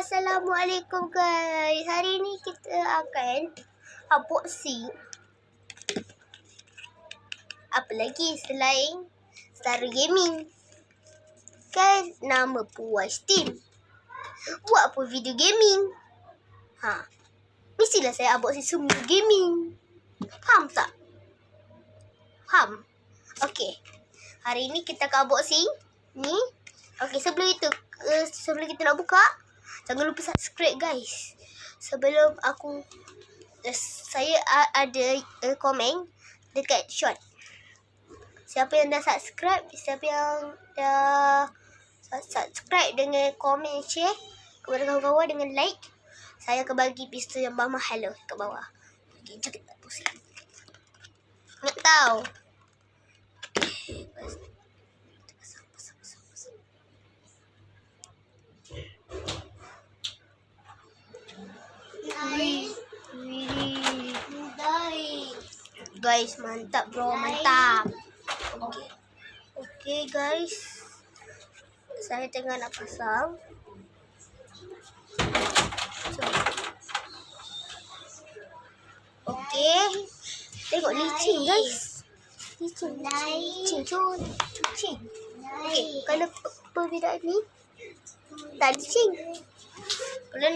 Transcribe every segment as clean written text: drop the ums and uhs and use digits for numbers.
Assalamualaikum guys. Hari ni kita akan unboxing apa lagi selain Star Gaming. Kan nama puas Steam. Buat apa video gaming? Mestilah saya unboxing semua gaming. Faham tak? Faham? Okey. Hari ni kita akan unboxing ni. Okey, sebelum itu sebelum kita nak buka, jangan lupa subscribe guys. Sebelum saya ada komen dekat short. Siapa yang dah subscribe, dengan komen, share kepada kawan-kawan dengan like, saya akan bagi pistol yang mahal kat bawah. Okey, jom kita pusing. Nak tahu? Guys, mantap bro, mantap. Okey guys, saya tengah nak pasang. Okey, tengok licin guys. Licin. Okey, kalau perbezaan ni tak licin. Kalau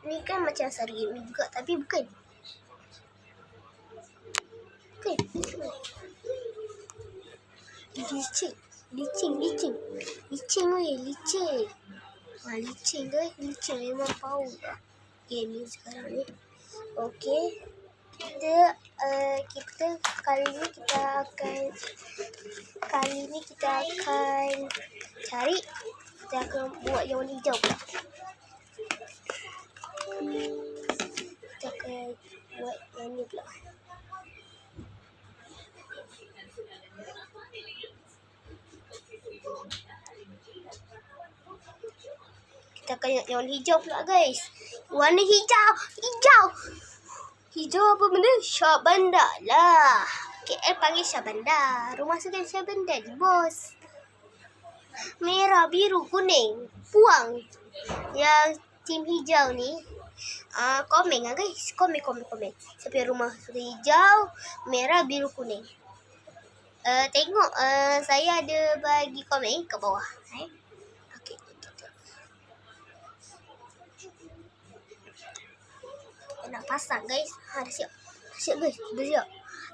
ni kan macam Star Gaming juga, tapi bukan. Licin weh, licin. Licin guys, licin memang power lah game ni sekarang ni. Okey, kita kali ni kita akan cari, kita akan buat yang warna hijau pula. Kita akan buat yang ni pula. Kita akan yang warna hijau pula guys. Warna hijau. Hijau apa benda? Syahbandar lah. KL panggil Syahbandar. Rumah saya kan Syahbandar ni bos. Merah, biru, kuning. Puang. Yang tim hijau ni. Komen lah guys. Komen. Siapa yang rumah suka hijau, merah, biru, kuning. Tengok saya ada bagi komen kat bawah. Okey. Nak pasang guys. Dah siap. Guys. Dah siap.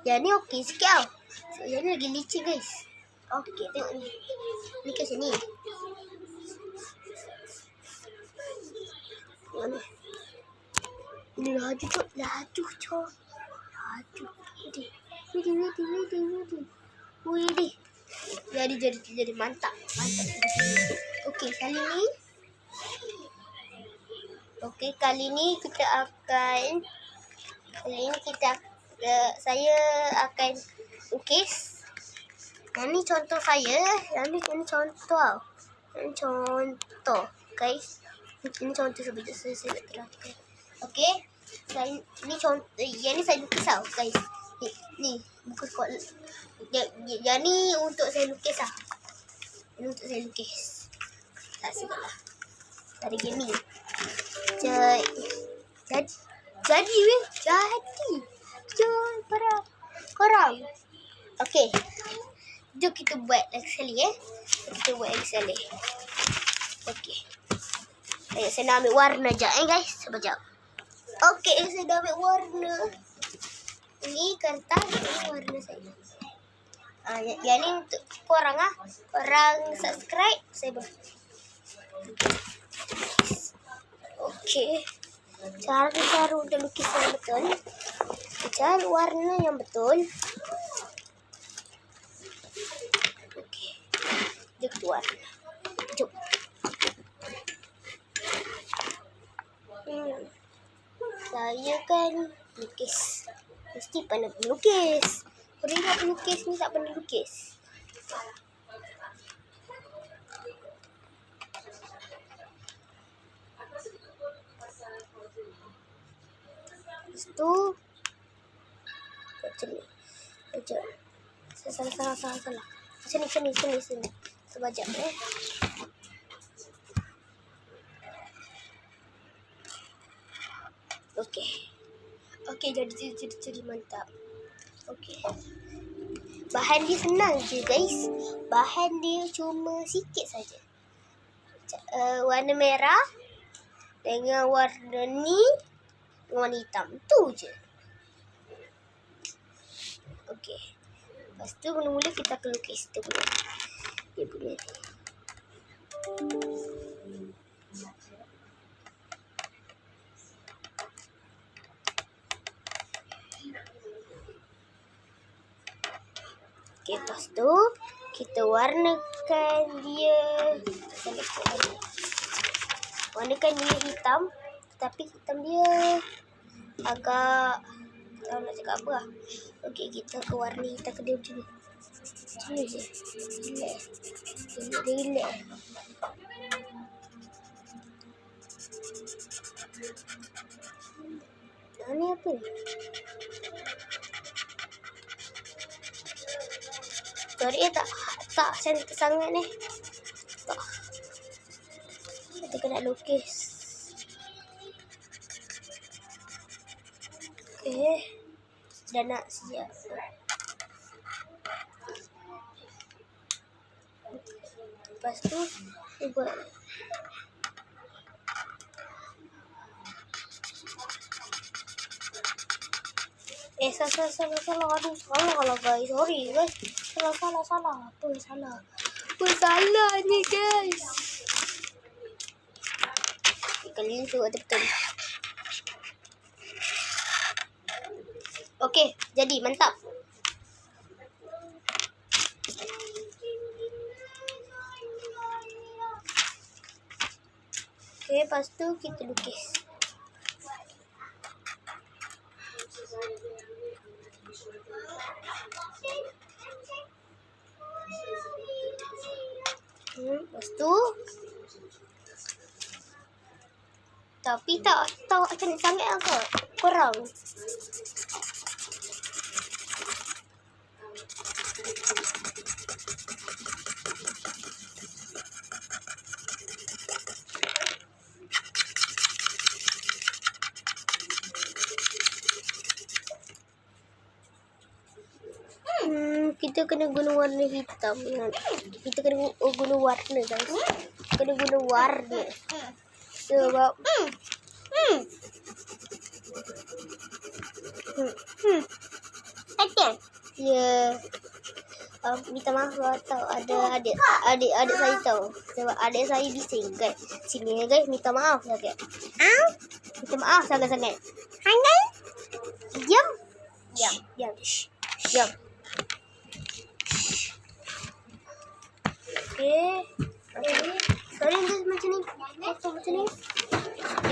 Yang ni okey sikit tau. So, yang ni lagi licin guys. Okey, tengok ni. Ni kat sini. Mana? Ni laju cok. Laju. Wih. Jadi mantap. Okey, kali ni saya akan lukis. Yang ni contoh saya, yang ni contoh tau. Yang contoh, guys. Ini contoh sebetulnya saya nak terangkan. Okey. Ini contoh, yang ni saya lukis tau, guys. Ni buku sekolah. Yang ni untuk saya lukis lah. Ini untuk saya lukis. Tak sedap lah. Dari gaming. Jadi weh. Jom para korang. Okey. Jom kita buat lagi sekali Okey. Saya nak ambil warna sekejap guys. Sekejap. Okey, saya dah ambil warna. Ini kertas, ini warna saya. Yang ni untuk korang lah. Korang subscribe, saya buat. Okey. Cara untuk lukis yang betul. Cari warna yang betul. Okey. Jom warna. Jom. Saya kan lukis. Mesti pandai melukis. Orang nak pelukis ni tak pandai lukis. Lepas tu macam ni. Salah. Sini. Sebajak Okey, jadi ciri-ciri mantap. Okey. Bahan dia senang je guys. Bahan dia cuma sikit saja. Warna merah dengan warna ni, warna hitam. Tu je. Okey. Lepas tu mula-mula kita akan lukis dia punya ni. Okey, lepas tu kita warnakan dia. Warnakan dia hitam. Tapi hitam dia agak, tak nak cakap apa lah. Okey, kita ke warna hitam ke dia macam ni. Macam ni je. Relax. Ni apa ni? Sorry tak cantik sangat ni. Tak. Kita kena lukis. Okey. Dah nak siap. Lepas tu buat salah. Aduh, salah guys. Sorry guys. Salah. Apa salah ni guys? Kali ni tu betul. Okey, jadi mantap. Okey, lepas tu kita lukis. Lepas tu tapi tak cantik sangat lah kot. Korang. Kita kena guna warna hitam. Kita kena guna warna guys. Kena guna warna. Sebab ya. Minta maaf lah tau. Ada adik saya tau. Sebab adik saya bising kat sini guys. Minta maaf sangat. Minta maaf sangat-sangat. Diam. Okey. Sorry guys macam ni. Macam ni.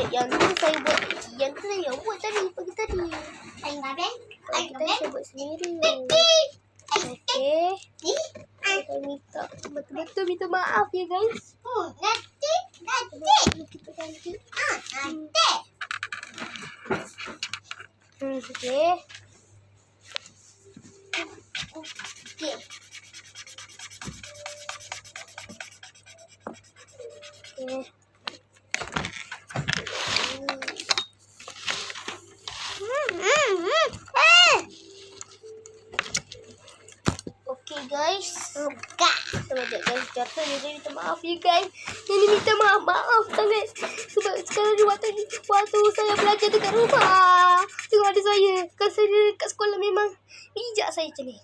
Yang tu saya buat pagi tadi. Saya buat sendiri. Okey. Saya betul-betul minta maaf ya guys. Nanti. Kita ganti. Nanti. Okey. Okey guys. Sekejap guys, jatuh je. Minta maaf ya guys. Ini minta maaf sangat. Sebab sekarang ni waktu saya belajar dekat rumah. Tengok adik saya. Kan saya dekat sekolah memang bijak saya macam ni.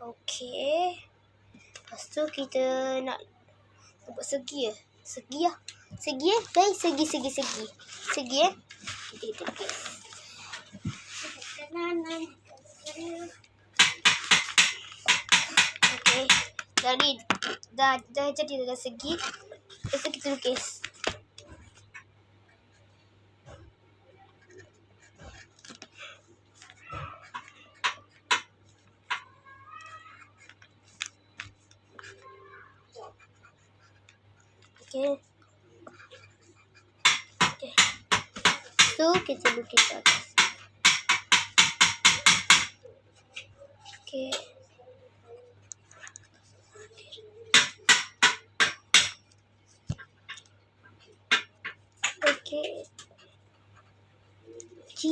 Okey. Lepas tu kita nak buat segi ya. Segi guys. Segi ya. Kita okey. Okey. Dah jadi dah segi. Lepas tu kita lukis. Okey. So kita lukis atas. Okey. Okay. G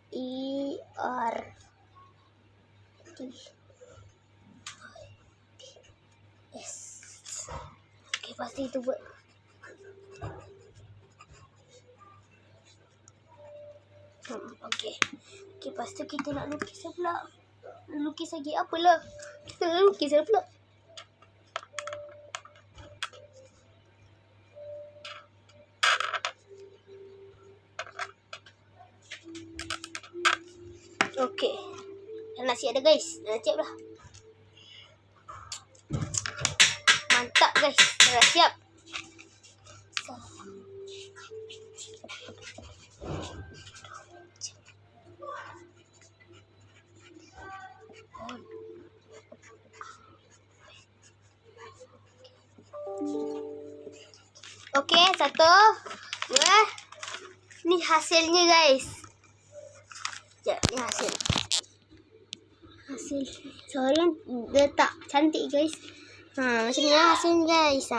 E R T S. Okay, pasti itu buat. Okay. Okay, lepas tu kita nak lukis pula. Lukis lagi apalah. Kita nak lukis pula. Okay. Dah nak siap dah guys. Dah siap dah. Mantap guys. Dah siap. Okay, 1, 2. Ni hasilnya guys. Sekejap, ni hasil. Sorry, dia tak cantik guys. Macam ni lah hasilnya guys.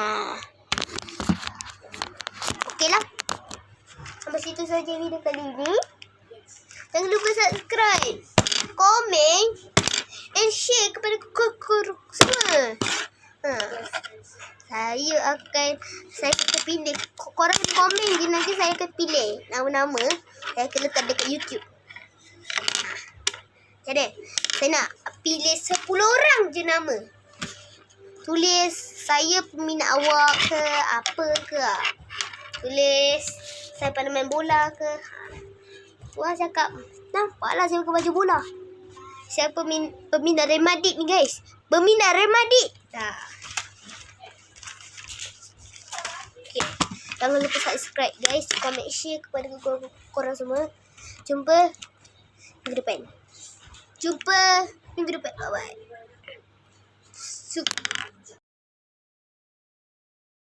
Okay lah. Sampai situ saja video kali ini. Jangan lupa subscribe, komen, and share kepada semua. Saya akan pilih. Korang komen je, nanti saya akan pilih nama-nama. Saya akan letak dekat YouTube. Jadi, saya nak pilih 10 orang je nama. Tulis saya peminat awak ke, apa ke. Tulis saya pandai main bola ke. Wah, cakap, nampaklah saya pakai baju bola. Saya peminat Real Madrid ni guys. Peminat Real Madrid. Okay. Jangan lupa subscribe guys. Comment, share kepada korang semua. Jumpa minggu depan. Bye bye.